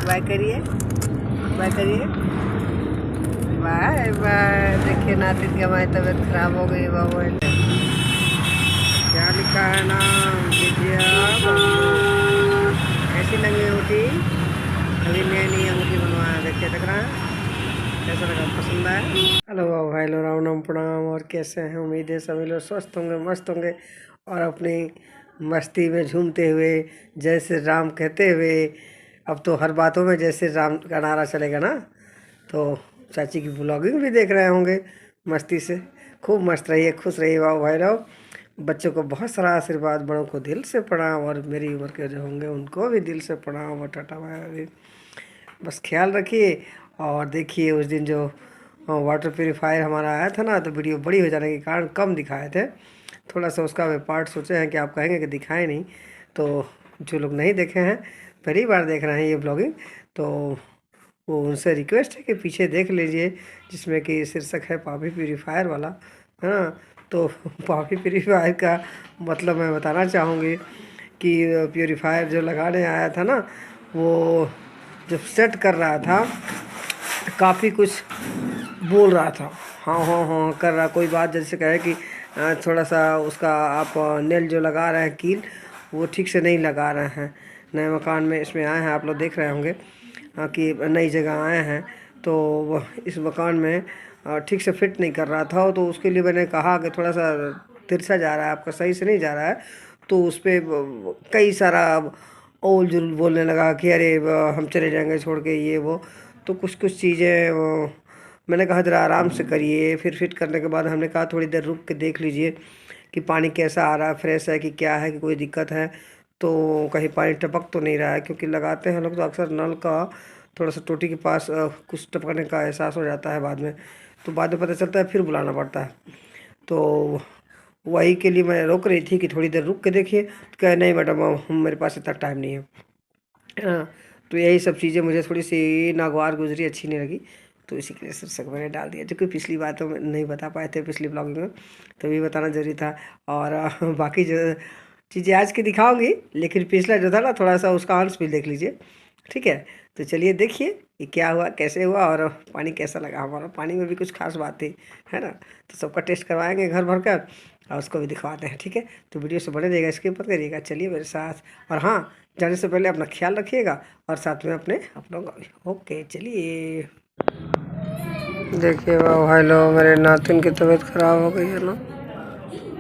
Bye करिए, bye करिए, bye bye. देखिए नातिन की हमारी तबीयत खराब हो गई बाबू। क्या लिखा है नाम? विजया वर्मा। कैसी लगी अंगूठी? अभी नई अंगूठी बनवाया, देखिए दिख रहा है कैसा लगा, पसंद आया? हेलो भाई लो, राम राम प्रणाम। और कैसे हैं? उम्मीद है सभी लोग स्वस्थ होंगे, मस्त होंगे और अपनी मस्ती में झूमते हुए जय श्री राम कहते हुए। अब तो हर बातों में जय श्री राम का नारा चलेगा ना। तो चाची की ब्लॉगिंग भी देख रहे होंगे मस्ती से। खूब मस्त रहिए, खुश रहिए बाबू भाई लोग। बच्चों को बहुत सारा आशीर्वाद, बड़ों को दिल से प्रणाम और मेरी उम्र के जो होंगे उनको भी दिल से प्रणाम और टाटा बाय। बस ख्याल रखिए। और देखिए उस दिन जो वाटर प्योरीफायर हमारा आया था ना, तो वीडियो बड़ी हो जाने के कारण कम दिखाए थे। थोड़ा सा उसका वे पार्ट सोचे हैं कि आप कहेंगे कि दिखाए नहीं। तो जो लोग नहीं देखे हैं, पहली बार देख रहे हैं ये ब्लॉगिंग, तो वो उनसे रिक्वेस्ट है कि पीछे देख लीजिए, जिसमें कि शीर्षक है पापी प्योरीफायर वाला, है ना। तो पापी प्योरीफायर का मतलब मैं बताना चाहूँगी कि प्योरीफायर जो लगाने आया था ना, वो जब सेट कर रहा था काफ़ी कुछ बोल रहा था। हाँ हाँ हाँ कर रहा, कोई बात जैसे कहे कि थोड़ा सा उसका आप नेल जो लगा रहे हैं कील, वो ठीक से नहीं लगा रहे हैं। नए मकान में इसमें आए हैं, आप लोग देख रहे होंगे कि नई जगह आए हैं, तो इस मकान में ठीक से फिट नहीं कर रहा था। तो उसके लिए मैंने कहा कि थोड़ा सा तिरछा जा रहा है आपका, सही से नहीं जा रहा है। तो उस पर कई सारा ओल जुल बोलने लगा कि अरे हम चले जाएंगे छोड़ के, ये वो। तो कुछ कुछ चीज़ें मैंने कहा ज़रा आराम से करिए। फिर फिट करने के बाद हमने कहा थोड़ी देर रुक के देख लीजिए कि पानी कैसा आ रहा है, फ्रेश है कि क्या है, कि कोई दिक्कत है तो कहीं पानी टपक तो नहीं रहा है। क्योंकि लगाते हैं लोग तो अक्सर नल का थोड़ा सा टोटी के पास कुछ टपकने का एहसास हो जाता है बाद में, तो बाद में पता चलता है फिर बुलाना पड़ता है। तो वही के लिए मैं रोक रही थी कि थोड़ी देर रुक के देखिए। तो कहे नहीं मैडम, मेरे पास इतना टाइम नहीं है। हाँ, तो यही सब चीज़ें मुझे थोड़ी सी नागवार गुजरी, अच्छी नहीं लगी। तो इसी के लिए शीर्षक मैंने डाल दिया, जो कि पिछली बातों में नहीं बता पाए थे, पिछली ब्लॉगिंग में, तो ये बताना जरूरी था। और बाकी जो चीज़ें आज की दिखाऊंगी, लेकिन पिछला जो था ना थोड़ा सा उसका अंश भी देख लीजिए, ठीक है। तो चलिए देखिए ये क्या हुआ, कैसे हुआ और पानी कैसा लगा हमारा। पानी में भी कुछ खास बात थी, है ना। तो सबका टेस्ट करवाएंगे घर भर कर और उसको भी दिखवाते हैं, ठीक है। तो वीडियो से बने रहिएगा, स्किप मत करिएगा, चलिए मेरे साथ। और हाँ, जाने से पहले अपना ख्याल रखिएगा और साथ में अपने अपनों का भी। ओके चलिए। देखिए भाई लोग, मेरे नातिन की तबीयत खराब हो गई है ना,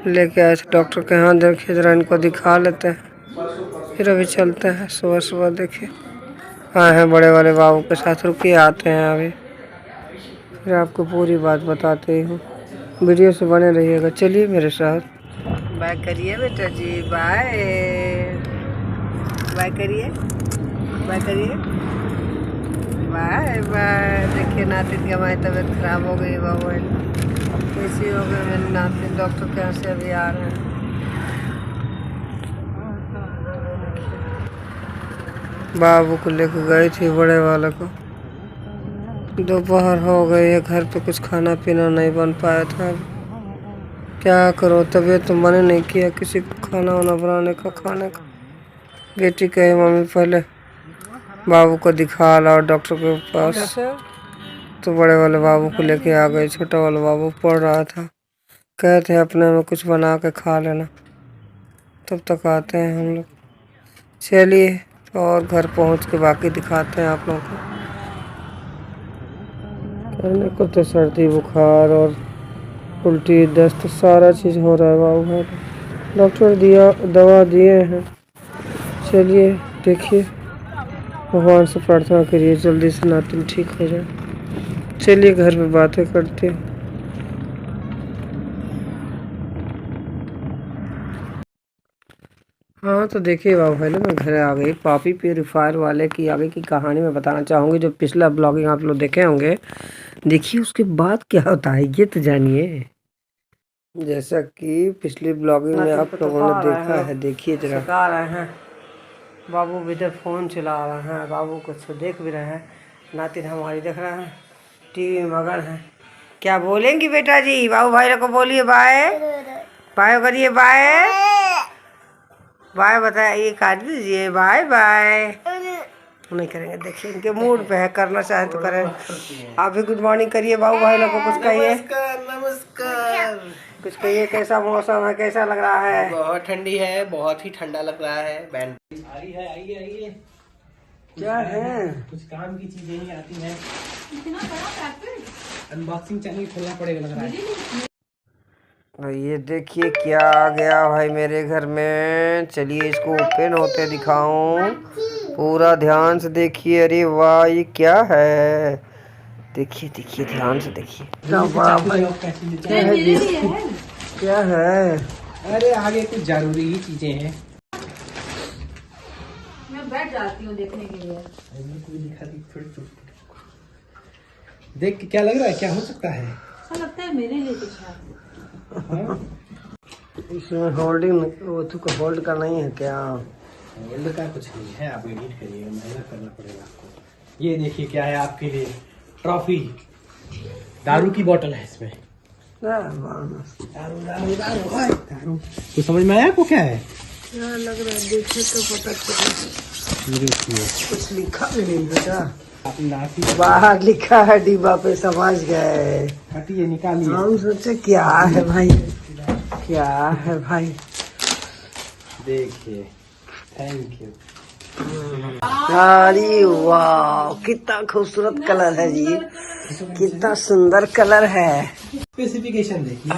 लेके आए थे डॉक्टर के यहाँ। देखिए ज़रा इनको दिखा लेते हैं, फिर अभी चलते हैं। सुबह सुबह देखिए आए हैं बड़े वाले बाबू के साथ, रुकिए आते हैं अभी, फिर आपको पूरी बात बताते हूँ। वीडियो से बने रहिएगा, चलिए मेरे साथ। बाय करिए बेटा जी, बाय बाय करिए, बाय करिए, बाय बाय। देखिए नातिन की हमारी तबीयत खराब हो गई बाबू, कैसी हो गई मेरी नातिन। डॉक्टर के यहाँ से अभी आ रहे हैं। बाबू को लेकर गई थी बड़े वाले को, दोपहर हो गई है, घर पे कुछ खाना पीना नहीं बन पाया था। क्या करो, तबीयत तो मन नहीं किया किसी को खाना वाना बनाने का, खाने का। बेटी कहे मम्मी पहले बाबू को दिखा लाओ डॉक्टर के पास, तो बड़े वाले बाबू को लेके आ गए। छोटा वाला बाबू पढ़ रहा था, कहते हैं अपने में कुछ बना के खा लेना, तब तक आते हैं हम लोग। चलिए तो और घर पहुंच के बाकी दिखाते हैं आप लोगों को। कहने को तो सर्दी बुखार और उल्टी दस्त सारा चीज़ हो रहा है बाबू भाई। डॉक्टर दिया दवा दिए हैं, चलिए देखिए, भगवान से प्रार्थना करिए जल्दी से नातिन ठीक हो जाए। चलिए घर पे बातें करते हैं। हाँ तो देखिए बाबू भाई लोग, मैं घर आ गई। पापी प्योरीफायर वाले की आगे की कहानी मैं बताना चाहूँगी। जो पिछला ब्लॉगिंग आप लोग देखे होंगे, देखिए उसके बाद क्या होता है ये तो जानिए। जैसा कि पिछली ब्लॉगिंग में आप लोगों ने देखा है, देखिए जरा। सिखा रहे हैं बाबू भी, इधर फ़ोन चला रहे हैं, बाबू कुछ देख भी रहे हैं। नातिन हमारी देख रहे हैं, टीवी में मगन है। क्या बोलेंगी बेटा जी? बाबू भाई को बोलिए बाय बाय करिए, बाय बाय बताइए, काट दीजिए, बाय बाय नहीं करेंगे, देखिए इनके मूड पे है, करना चाहे तो करें। आप भी गुड मॉर्निंग करिए बाबू भाई लोग को, कुछ कहिए। नमस्कार। कुछ कहिए, कैसा मौसम है, कैसा लग रहा है? बहुत ठंडी है, बहुत ही ठंडा लग रहा है। बैंड आइए। क्या है? कुछ काम की चीजें ही आती हैं। इतना बड़ा पैकेट अनबॉक्सिंग चैनल खोलना पड़ेगा लग रहा है। ये देखिए क्या आ गया भाई मेरे घर में। चलिए इसको ओपन होते दिखाऊं, पूरा ध्यान से देखिए। अरे वाह, ये क्या है? देखिए देखिए, ध्यान से देखिए। क्या है? क्या है? अरे आगे कुछ जरूरी ही चीजें हैं। मैं बैठ जाती हूँ देखने के लिए। देख के क्या लग रहा है, क्या हो सकता है? ऐसा लगता है मेरे लिए कुछ है। इसमें होल्डिंग, वो तो होल्ड का नहीं है क्या? होल्ड का कुछ नहीं है, आप एडिट करिएगा, मेहनत करना पड़ेगा आपको। ये देखिए क्या है आपके लिए, ट्रॉफी। दारू की बोतल है इसमें। दारू तो समझ में आया आपको क्या है? क्या लग रहा है, देखे तो पता चला। कुछ लिखा भी नहीं बेटा, बाहर लिखा है डिब्बा पे, समझ गए। हटिए, निकालिए। हम सोचे क्या है भाई, क्या है भाई? देखिए, थैंक यू। अरे वाह, कितना खूबसूरत कलर है जी, कितना सुंदर कलर है। स्पेसिफिकेशन देखिए,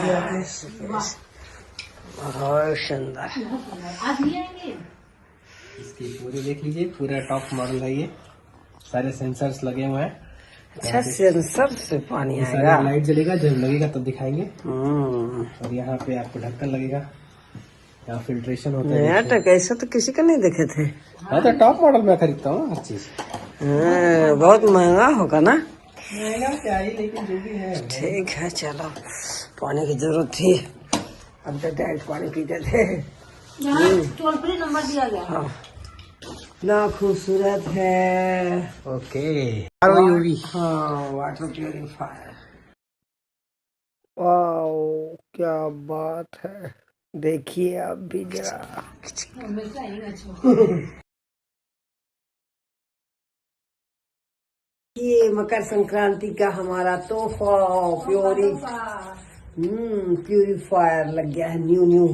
बहुत सुंदर। इसकी पूरी देख लीजिए, पूरा टॉप मॉडल है ये। सारे सेंसर्स लगे हुए हैं। अच्छा, सेंसर से पानी ये आएगा। सारा लाइट जलेगा, जब लगेगा तब दिखाएंगे। और यहाँ पे आपको ढक्कन लगेगा, यहाँ फिल्ट्रेशन होता है। नया टक ऐसा तो किसी का नहीं देखे थे। हाँ तो टॉप मॉडल में खरीदता हूँ हर चीज। बहुत महंगा होगा ना? महंगा क्या ही, लेकिन जो भी है। ठीक है, चलो। पानी की जरूरत थी, अब तो डायरेक्ट पानी पीते थे। टोल फ्री नंबर दिया गया। हाँ, ना खूबसूरत है। ओके। हाँ, वाटर प्यूरिफायर। वाओ, क्या बात है, देखिए आप भी जरा। ये मकर संक्रांति का हमारा तोहफा प्यूरिफायर लग गया है। न्यू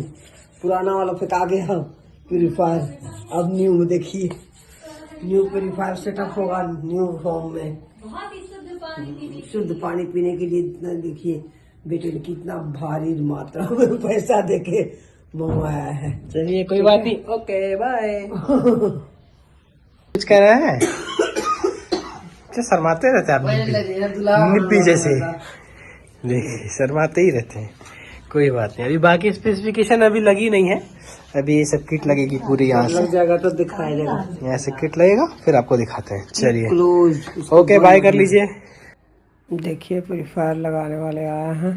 पुराना वाला फेंका गया प्यूरिफायर, अब न्यू में देखिए, न्यू प्यूरिफायर सेटअप होगा न्यू फॉर्म में। शुद्ध पानी पीने के लिए देखिए बेटे ने कितना भारी मात्रा में पैसा देके मंगवाया है। चलिए कोई बात नहीं, ओके बाय। कुछ कह रहा है? क्या शर्माते रहते हैं आप, निप्पी जैसे। देखिए शर्माते ही रहते हैं, कोई बात नहीं। अभी बाकी स्पेसिफिकेशन अभी लगी नहीं है, अभी ये सब किट लगेगी पूरी। यहाँ से लग जाएगा तो दिखाई देगा, यहाँ से किट लगेगा, फिर आपको दिखाते हैं। चलिए क्लोज। ओके बाय कर लीजिए। देखिए प्यूरिफायर लगाने वाले आए हैं,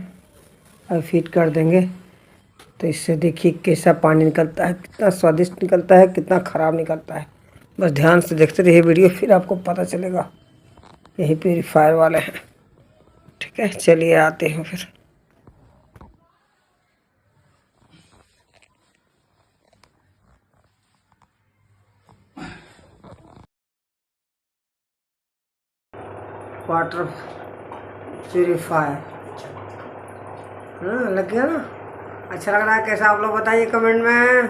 अब फिट कर देंगे। तो इससे देखिए कैसा पानी निकलता है, कितना स्वादिष्ट निकलता है, कितना ख़राब निकलता है। बस ध्यान से देखते रहिए वीडियो, फिर आपको पता चलेगा। यही प्यूरिफायर वाले हैं, ठीक है। चलिए आते हैं फिर। वाटर प्यूरिफायर, हाँ लग गया ना। अच्छा लग रहा है, कैसा आप लोग बताइए कमेंट में।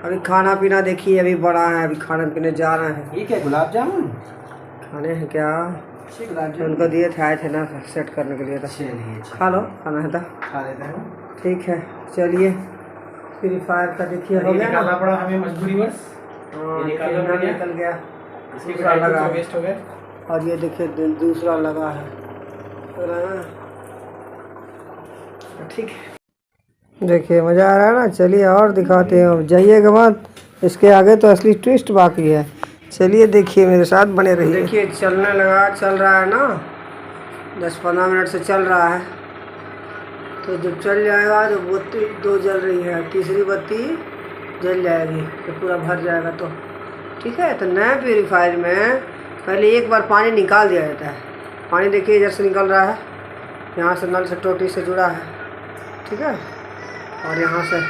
अभी खाना पीना देखिए, अभी बड़ा है, अभी खाने पीने जा रहे हैं। ये क्या गुलाब जामुन खाने हैं क्या? उनको दिए थे, आए थे ना सेट करने के लिए था। खा लो, खाना है तो खा लेते हैं। ठीक है। चलिए प्यूरिफायर का देखिए हो गया ना, पड़ा हमें मजबूरीवश। निकल गया, दूसरा लगा वेस्ट हो गया। और ये देखिए दूसरा लगा है, ठीक है। देखिए मज़ा आ रहा है ना। चलिए और दिखाते हैं, अब जाइएगा मत, इसके आगे तो असली ट्विस्ट बाकी है। चलिए देखिए, मेरे साथ बने रहिए। देखिए चलने लगा, चल रहा है ना, 10-15 मिनट से चल रहा है। तो जब चल जाएगा तो बत्ती 2 जल रही है, तीसरी बत्ती जल जाएगी तो पूरा भर जाएगा। तो ठीक है। तो नए प्यूरीफायर में पहले एक बार पानी निकाल दिया जाता है। पानी देखिए इधर से निकल रहा है, यहाँ से नल से टोटी से जुड़ा है, ठीक है। और यहाँ से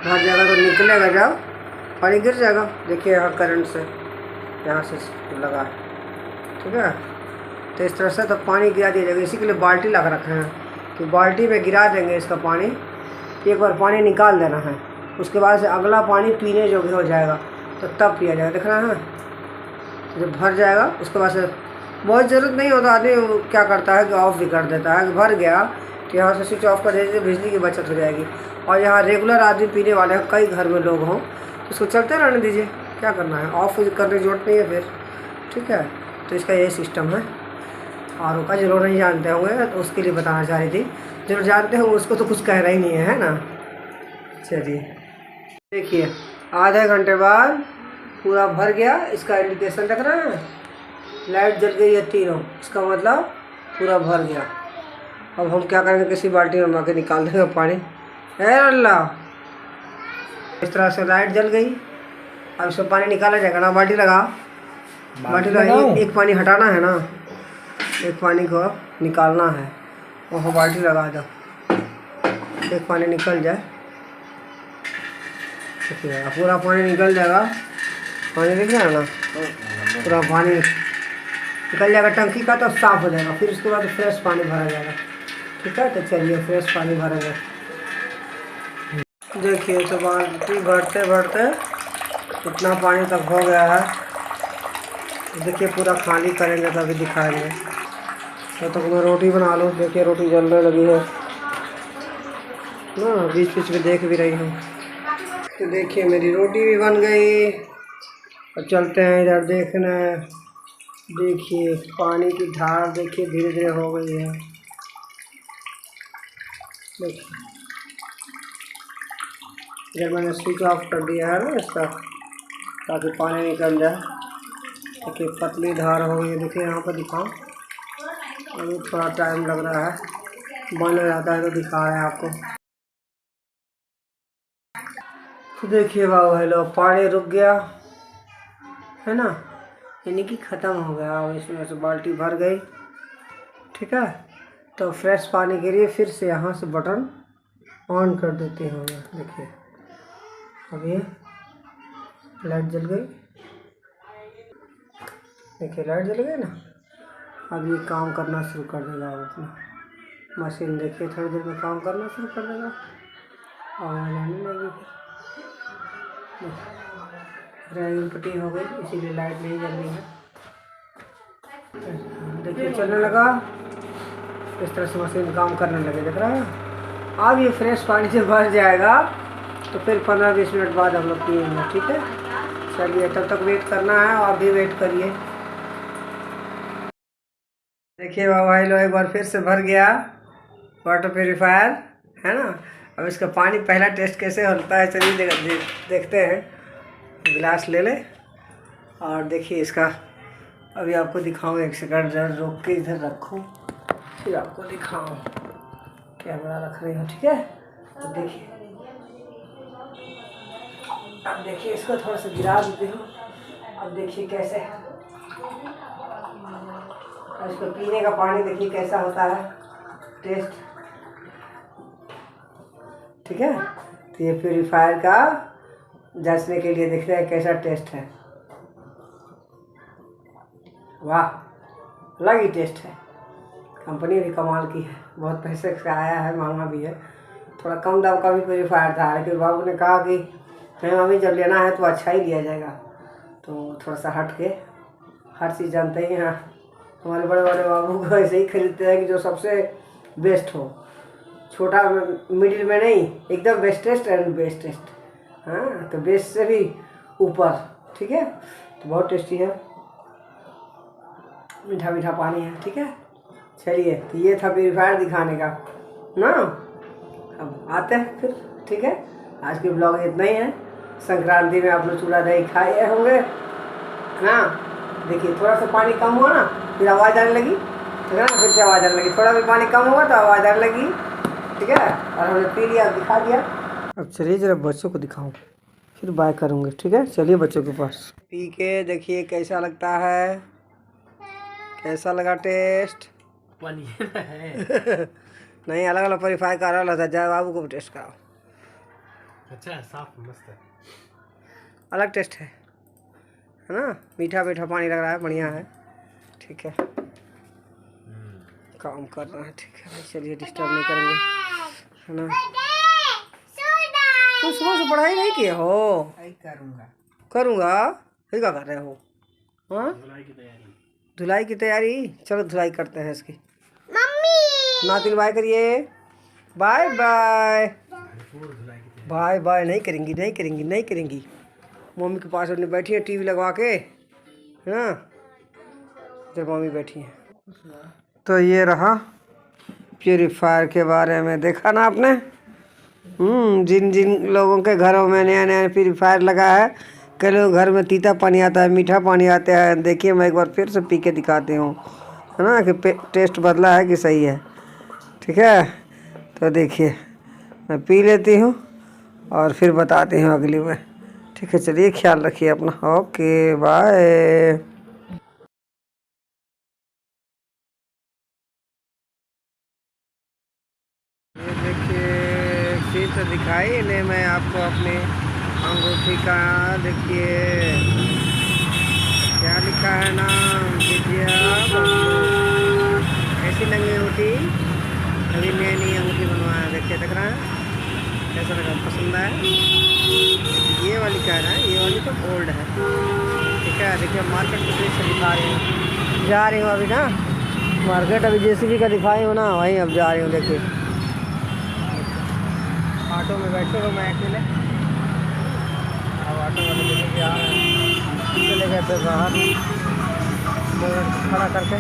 भर जाएगा तो निकलेगा, जब पानी गिर जाएगा देखिए यहाँ करंट से, यहाँ से लगा, ठीक है। तो इस तरह से तो पानी गिरा दिया जाएगा, इसी के लिए बाल्टी लगा रखे हैं कि बाल्टी में गिरा देंगे इसका पानी। एक बार पानी निकाल देना है, उसके बाद से अगला पानी पीने योग्य हो जाएगा, तो तब पिया जाएगा। देख रहे हैं, जब भर जाएगा उसके बाद से बहुत ज़रूरत नहीं होता, आदमी क्या करता है कि ऑफ भी कर देता है। भर गया कि यहाँ से स्विच ऑफ कर दीजिए, बिजली की बचत हो जाएगी। और यहाँ रेगुलर आदमी पीने वाले हैं, कई घर में लोग हों, तो इसको चलते रहने दीजिए, क्या करना है, ऑफ करने की जरूरत नहीं है फिर, ठीक है। तो इसका ये सिस्टम है। और का जरूर नहीं जानते होंगे तो उसके लिए बताना चाह रही थी, जो जानते होंगे उसको तो कुछ कह रहा ही नहीं है ना। चलिए देखिए, आधे घंटे बाद पूरा भर गया, इसका इंडिकेशन देख रहे हैं, लाइट जल गई है तीनों, इसका मतलब पूरा भर गया। अब हम क्या करेंगे, किसी बाल्टी में मार के निकाल देंगे पानी। है अल्लाह, इस तरह से लाइट जल गई। अब इसमें पानी निकाला जाएगा ना, बाल्टी लगा, बाल्टी लगा, एक पानी हटाना है ना, एक पानी को निकालना है, वहाँ बाल्टी लगा दो, एक पानी निकल जाए, देखिए पूरा पानी निकल जाएगा। पानी दिख रहा है ना, पूरा पानी निकल जाएगा टंकी का, तो साफ़ हो जाएगा। फिर उसके बाद फ्रेश पानी भरा जाएगा, ठीक है। तो चलिए फ्रेश पानी भरेंगे। देखिए तो बाल्टी भरते भरते इतना पानी तक हो गया है। देखिए पूरा खाली करेंगे तभी दिखाएंगे। तो तक मैं रोटी बना लूँ। देखिए रोटी जलने लगी है ना, बीच बीच में देख भी रही हूँ। तो देखिए मेरी रोटी भी बन गई। अब चलते हैं इधर देखना। देखिए पानी की धार देखिए धीरे धीरे हो गई है। देखिए इधर मैंने स्विच ऑफ कर दिया है ना इसका, ताकि पानी निकल जाए। देखिए पतली धार हो गई है। देखिए यहाँ पर दिखाओ, अभी थोड़ा टाइम लग रहा है, बन जाता है तो दिखा रहे हैं आपको। तो देखिए बाबू हेलो, पानी रुक गया है ना, यानी कि ख़त्म हो गया। अब इसमें से बाल्टी भर गई, ठीक है। तो फ्रेश पानी के लिए फिर से यहाँ से बटन ऑन कर देते हैं। देखिए अब ये लाइट जल गई, देखिए लाइट जल गई ना। अब ये काम करना शुरू कर देगा अपना मशीन। देखिए थोड़ी देर में काम करना शुरू कर देगा, आवाज़ आने लगी। ड्राइविंग पट्टी हो गई, इसीलिए लाइट नहीं जल रही है। देखिए चलने लगा, इस तरह से मशीन काम करने लगे, देख रहा है। अब ये फ्रेश पानी से भर जाएगा तो फिर 15-20 मिनट बाद हम लोग पिएंगे, ठीक है। चलिए तब तक वेट करना है, आप भी वेट करिए। देखिए भाई लो, एक बार फिर से भर गया वाटर प्योरीफायर, है ना। अब इसका पानी पहला टेस्ट कैसे होता है, चलिए देखते हैं। गिलास ले ले और देखिए इसका, अभी आपको दिखाऊँ। एक सेकंड जरा रोक के इधर रखो, फिर आपको दिखाऊँ। कैमरा रख रही हूँ, ठीक है। तो देखिए, अब देखिए इसको थोड़ा सा गिरा देती हूँ। अब देखिए कैसे, और इसको पीने का पानी देखिए कैसा होता है टेस्ट, ठीक है। तो ये प्योरीफायर का जांचने के लिए देखते हैं कैसा टेस्ट है। वाह, अलग ही टेस्ट है। कंपनी भी कमाल की है, बहुत पैसे का आया है, महंगा भी है। थोड़ा कम दाम का भी प्योरीफायर था, लेकिन बाबू ने कहा कि नहीं मम्मी जब लेना है तो अच्छा ही लिया जाएगा। तो थोड़ा सा हट के, हर चीज़ जानते ही हैं हमारे बड़े बड़े बाबू को, ऐसे ही खरीदते हैं कि जो सबसे बेस्ट हो, छोटा मिडिल में नहीं, एकदम बेस्टेस्ट एंड बेस्टेस्ट। हाँ तो बेस्ट से भी ऊपर, ठीक है। तो बहुत टेस्टी है, मीठा मीठा पानी है, ठीक है। चलिए तो ये था प्योरीफायर दिखाने का ना। अब आते हैं फिर, ठीक है। आज के ब्लॉग इतना ही है। संक्रांति में आप लोग चूड़ा दही खाए होंगे ना। देखिए थोड़ा सा पानी कम हुआ ना, फिर आवाज़ आने लगी, ठीक है ना। फिर से आवाज़ आने लगी, थोड़ा भी पानी कम हुआ तो आवाज़ आने लगी, ठीक है। और हमने पी लिया, दिखा दिया। अब चलिए जरा बच्चों को दिखाऊं, फिर बाय करूँगे, ठीक है। चलिए बच्चों के पास। पी के देखिए कैसा लगता है, कैसा लगा टेस्ट। नहीं, अलग अलग प्योरीफायर का अलग था, जाए बाबू को टेस्ट कराओ। अच्छा है, साफ मस्त है, अलग टेस्ट है है ना, मीठा मीठा पानी लग रहा है, बढ़िया है। ठीक है, काम कर रहा है। ठीक है भाई, चलिए डिस्टर्ब नहीं करेंगे, है ना। तुम सुबह से पढ़ाई नहीं किए हो? करूँगा। ये क्या कर रहे हो? हाँ, धुलाई की तैयारी। चलो धुलाई करते हैं इसकी। नातिन बाय करिए, बाय बाय। बाय बाय नहीं करेंगी, नहीं करेंगी, नहीं करेंगी। मम्मी के पास अपने बैठी है टीवी लगवा के, है ना। इधर मम्मी बैठी है। तो ये रहा प्यूरीफायर के बारे में, देखा ना आपने। जिन जिन लोगों के घरों में नया नया प्यूरीफायर लगा है, कई लोग घर में तीता पानी आता है, मीठा पानी आता है। देखिए मैं एक बार फिर से पी के दिखाती हूँ, है ना, कि टेस्ट बदला है कि सही है। ठीक है, तो देखिए मैं पी लेती हूँ और फिर बताती हूँ अगली में। ठीक है, चलिए ख्याल रखिए अपना। Okay bye. ये देखिए चीज तो दिखाई नहीं मैं आपको अपने अंगूठी का। देखिए क्या लिखा है नाम, विद्या बब्लू। ऐसी लगी अंगूठी, अभी नई नई अंगूठी बनवाया। देखिए दिख रहा है, कैसा लगा, पसंद है? ये वाली क्या है ना, ये वाली तो ओल्ड है। ठीक है, देखिए मार्केट में से दिखा रही हूँ, जा रही हूँ अभी ना मार्केट। अभी जेसीबी का दिखाई हूँ ना, वहीं अब जा रही हूँ। देखिए ऑटो में बैठे हो, मैं अकेले। अब ऑटो वाले लेके आ रहे हैं, चले गए थे बाहर खड़ा करके।